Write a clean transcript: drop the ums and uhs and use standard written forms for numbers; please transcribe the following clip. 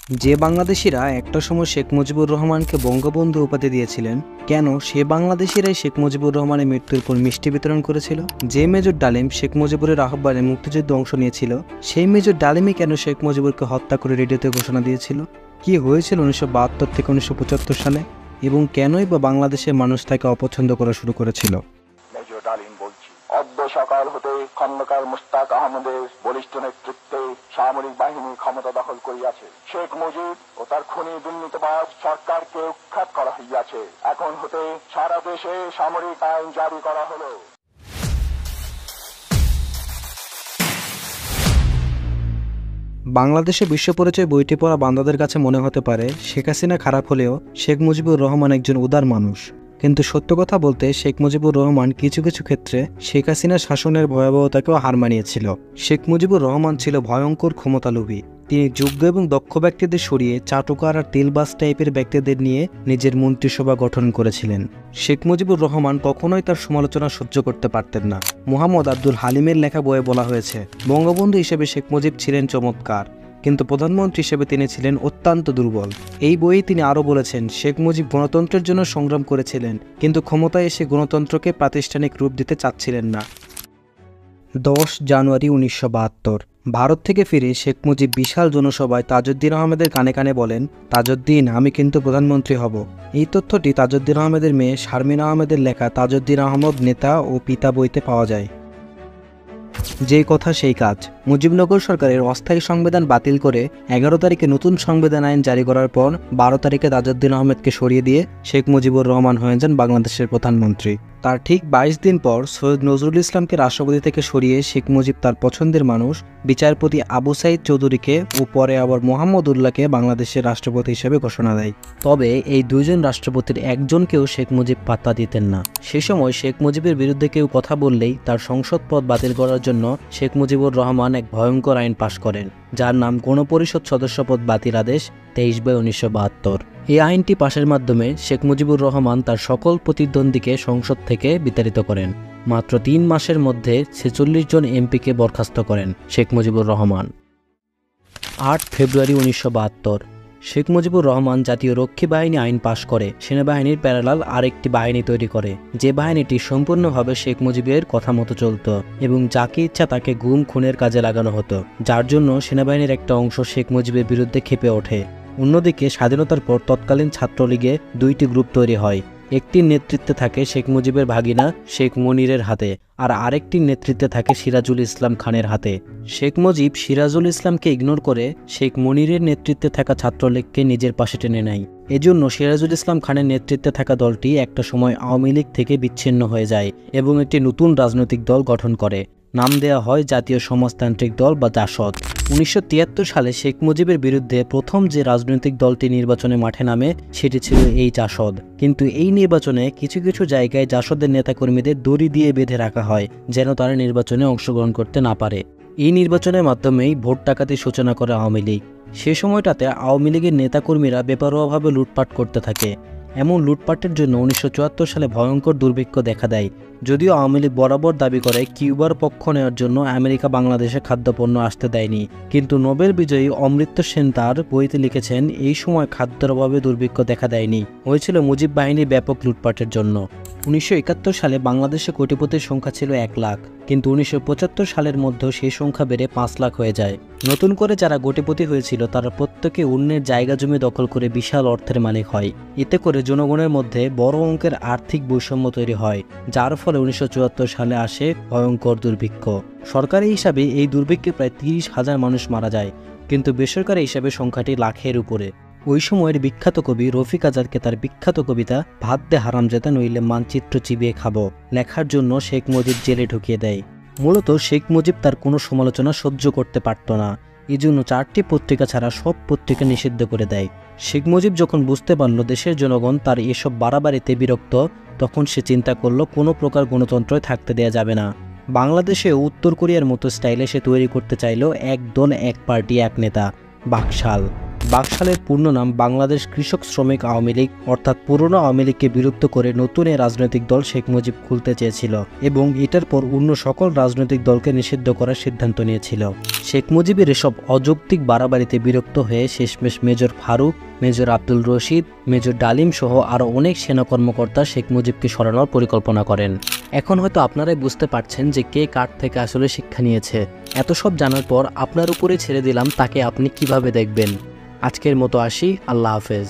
যে বাংলাদেশিরা একটা সময় শেখ মুজিবুর রহমানকে বঙ্গবন্ধু উপাধি দিয়েছিলেন, কেন সে বাংলাদেশিরাই শেখ মুজিবুর রহমানের মৃত্যুর পর মিষ্টি বিতরণ করেছিল? যে মেজর ডালিম শেখ মুজিবুরের আহ্বানে মুক্তিযুদ্ধে অংশ নিয়েছিল, সেই মেজর ডালিমই কেন শেখ মুজিবুরকে হত্যা করে রেডিওতে ঘোষণা দিয়েছিল? কি হয়েছিল 1972 থেকে 1975 সালে, এবং কেনই বা বাংলাদেশের মানুষ তাকে অপছন্দ করা শুরু করেছিল? মেজর ডালিম বলছি, অদ্য সকাল হতে খন্দকার মুশতাক আহমদের বলিষ্ঠ নেতৃত্বে সামরিক বাহিনী ক্ষমতা দখল করিয়াছে। শেখ মুজিব ও তার খুনি দুর্নীতিবাজ সরকারকে উৎখাত করা হইয়াছে। এখন হতে সারা দেশে সামরিক আইন জারি করা হলো। বাংলাদেশে বিশ্ব পরিচয় বইটি পড়া বান্দাদের কাছে মনে হতে পারে শেখ হাসিনা খারাপ হলেও শেখ মুজিবুর রহমান একজন উদার মানুষ। কিন্তু সত্য কথা বলতে শেখ মুজিবুর রহমান কিছু কিছু ক্ষেত্রে শেখ হাসিনার শাসনের ভয়াবহতাকেও হার মানিয়েছিল। শেখ মুজিবুর রহমান ছিল ভয়ঙ্কর ক্ষমতালোভী। তিনি যোগ্য এবং দক্ষ ব্যক্তিদের সরিয়ে চাটুকার আর তেলবাজ টাইপের ব্যক্তিদের নিয়ে নিজের মন্ত্রিসভা গঠন করেছিলেন। শেখ মুজিবুর রহমান কখনোই তার সমালোচনা সহ্য করতে পারতেন না। মোহাম্মদ আব্দুল হালিমের লেখা বইয়ে বলা হয়েছে, বঙ্গবন্ধু হিসেবে শেখ মুজিব ছিলেন চমৎকার, কিন্তু প্রধানমন্ত্রী হিসেবে তিনি ছিলেন অত্যন্ত দুর্বল। এই বইয়ে তিনি আরও বলেছেন, শেখ মুজিব গণতন্ত্রের জন্য সংগ্রাম করেছিলেন, কিন্তু ক্ষমতায় এসে গণতন্ত্রকে প্রাতিষ্ঠানিক রূপ দিতে চাচ্ছিলেন না। 10 জানুয়ারি 1972 ভারত থেকে ফিরে শেখ মুজিব বিশাল জনসভায় তাজউদ্দিন আহমেদের কানে কানে বলেন, তাজউদ্দিন, আমি কিন্তু প্রধানমন্ত্রী হব। এই তথ্যটি তাজউদ্দিন আহমেদের মেয়ে শারমিন আহমেদের লেখা তাজউদ্দিন আহমদ নেতা ও পিতা বইতে পাওয়া যায়। যে কথা সেই কাজ। মুজিবনগর সরকারের অস্থায়ী সংবিধান বাতিল করে 11 তারিখে নতুন সংবিধান আইন জারি করার পর 12 তারিখে তাজউদ্দিন আহমেদকে সরিয়ে দিয়ে শেখ মুজিবুর রহমান হয়ে যান বাংলাদেশের প্রধানমন্ত্রী। তার ঠিক 22 দিন পর সৈয়দ নজরুল ইসলামকে রাষ্ট্রপতি থেকে সরিয়ে শেখ মুজিব তার পছন্দের মানুষ বিচারপতি আবু সাইদ চৌধুরীকে ও পরে আবার মোহাম্মদ উল্লাহকে বাংলাদেশের রাষ্ট্রপতি হিসেবে ঘোষণা দেয়। তবে এই দুইজন রাষ্ট্রপতির একজনকেও শেখ মুজিব পাত্তা দিতেন না। সে সময় শেখ মুজিবের বিরুদ্ধে কেউ কথা বললেই তার সংসদ পদ বাতিল করার জন্য শেখ মুজিবুর রহমান এক ভয়ঙ্কর আইন পাশ করেন, যার নাম গণপরিষদ সদস্যপদ বাতিল আদেশ 23/1972। এই আইনটি পাশের মাধ্যমে শেখ মুজিবুর রহমান তার সকল প্রতিদ্বন্দ্বীকে সংসদ থেকে বিতাড়িত করেন। মাত্র 3 মাসের মধ্যে 46 জন এমপিকে বরখাস্ত করেন শেখ মুজিবুর রহমান। 8 ফেব্রুয়ারি 1972 শেখ মুজিবুর রহমান জাতীয় রক্ষী বাহিনী আইন পাশ করে সেনাবাহিনীর প্যারালাল আরেকটি বাহিনী তৈরি করে, যে বাহিনীটি সম্পূর্ণভাবে শেখ মুজিবের কথা মতো চলত এবং যাকে ইচ্ছা তাকে গুম খুনের কাজে লাগানো হতো, যার জন্য সেনাবাহিনীর একটা অংশ শেখ মুজিবের বিরুদ্ধে ক্ষেপে ওঠে। অন্যদিকে স্বাধীনতার পর তৎকালীন ছাত্রলীগে 2টি গ্রুপ তৈরি হয়। একটির নেতৃত্বে থাকে শেখ মুজিবের ভাগিনা শেখ মনিরের হাতে, আর আরেকটির নেতৃত্বে থাকে সিরাজুল ইসলাম খানের হাতে। শেখ মুজিব সিরাজুল ইসলামকে ইগনোর করে শেখ মনিরের নেতৃত্বে থাকা ছাত্রলীগকে নিজের পাশে টেনে নেয়। এজন্য সিরাজুল ইসলাম খানের নেতৃত্বে থাকা দলটি একটা সময় আওয়ামী লীগ থেকে বিচ্ছিন্ন হয়ে যায় এবং একটি নতুন রাজনৈতিক দল গঠন করে। নাম দেওয়া হয় জাতীয় সমাজতান্ত্রিক দল বা জাসদ। 1973 সালে শেখ মুজিবের বিরুদ্ধে প্রথম যে রাজনৈতিক দলটি নির্বাচনে মাঠে নামে সেটি ছিল এই জাসদ। কিন্তু এই নির্বাচনে কিছু কিছু জায়গায় জাসদের নেতাকর্মীদের দড়ি দিয়ে বেঁধে রাখা হয় যেন তারা নির্বাচনে অংশগ্রহণ করতে না পারে। এই নির্বাচনের মাধ্যমেই ভোট ডাকাতির সূচনা করে আওয়ামী লীগ। সে সময়টাতে আওয়ামী লীগের নেতাকর্মীরা বেপরোয়াভাবে লুটপাট করতে থাকে। এমন লুটপাটের জন্য 1974 সালে ভয়ঙ্কর দুর্ভিক্ষ দেখা দেয়। যদিও আওয়ামী লীগ বরাবর দাবি করে কিউবার পক্ষ নেওয়ার জন্য আমেরিকা বাংলাদেশে খাদ্যপণ্য আসতে দেয়নি, কিন্তু নোবেল বিজয়ী অমৃত সেন তার বইতে লিখেছেন এই সময় খাদ্যের অভাবে দুর্ভিক্ষ দেখা দেয়নি, হয়েছিল মুজিব বাহিনীর ব্যাপক লুটপাটের জন্য। 1971 সালে বাংলাদেশে কোটিপতির সংখ্যা ছিল 1 লাখ, কিন্তু 1975 সালের মধ্যে সেই সংখ্যা বেড়ে 5 লাখ হয়ে যায়। নতুন করে যারা কোটিপতি হয়েছিল তারা প্রত্যেকে অন্যের জায়গা জমি দখল করে বিশাল অর্থের মালিক হয়। এতে করে জনগণের মধ্যে বড় অঙ্কের আর্থিক বৈষম্য তৈরি হয়, যার ফলে 1974 সালে আসে ভয়ঙ্কর দুর্ভিক্ষ। সরকারি হিসাবে এই দুর্ভিক্ষে প্রায় 30,000 মানুষ মারা যায়, কিন্তু বেসরকারি হিসাবে সংখ্যাটি লাখের উপরে। ওই সময়ের বিখ্যাত কবি রফিক আজাদকে তার বিখ্যাত কবিতা ভাত দে হারামজাদা নইলে মানচিত্র চিবিয়ে খাবো লেখার জন্য শেখ মুজিব জেলে ঢুকিয়ে দেয়। মূলত শেখ মুজিব তার কোনো সমালোচনা সহ্য করতে পারত না, এজন্য 4টি পত্রিকা ছাড়া সব পত্রিকা নিষিদ্ধ করে দেয়। শেখ মুজিব যখন বুঝতে পারল দেশের জনগণ তার এসব বাড়াবাড়িতে বিরক্ত, তখন সে চিন্তা করল কোনো প্রকার গণতন্ত্রই থাকতে দেয়া যাবে না। বাংলাদেশে উত্তর কোরিয়ার মতো স্টাইলে সে তৈরি করতে চাইল এক দল এক পার্টি এক নেতা, বাকশাল। বাকশালের পূর্ণ নাম বাংলাদেশ কৃষক শ্রমিক আওয়ামী লীগ, অর্থাৎ পুরনো আওয়ামী লীগকে বিলুপ্ত করে নতুন এই রাজনৈতিক দল শেখ মুজিব খুলতে চেয়েছিল এবং এটার পর অন্য সকল রাজনৈতিক দলকে নিষিদ্ধ করার সিদ্ধান্ত নিয়েছিল। শেখ মুজিবের এসব অযৌক্তিক বাড়াবাড়িতে বিরক্ত হয়ে শেষমেশ major Farooq, major Abdul Rashid, major Dalim সহ আরও অনেক সেনা কর্মকর্তা শেখ মুজিবকে সরানোর পরিকল্পনা করেন। এখন হয়তো আপনারাই বুঝতে পারছেন যে কে কার থেকে আসলে শিক্ষা নিয়েছে। এত সব জানার পর আপনার উপরে ছেড়ে দিলাম তাকে আপনি কিভাবে দেখবেন। আজকের মতো আসি, আল্লাহ হাফেজ।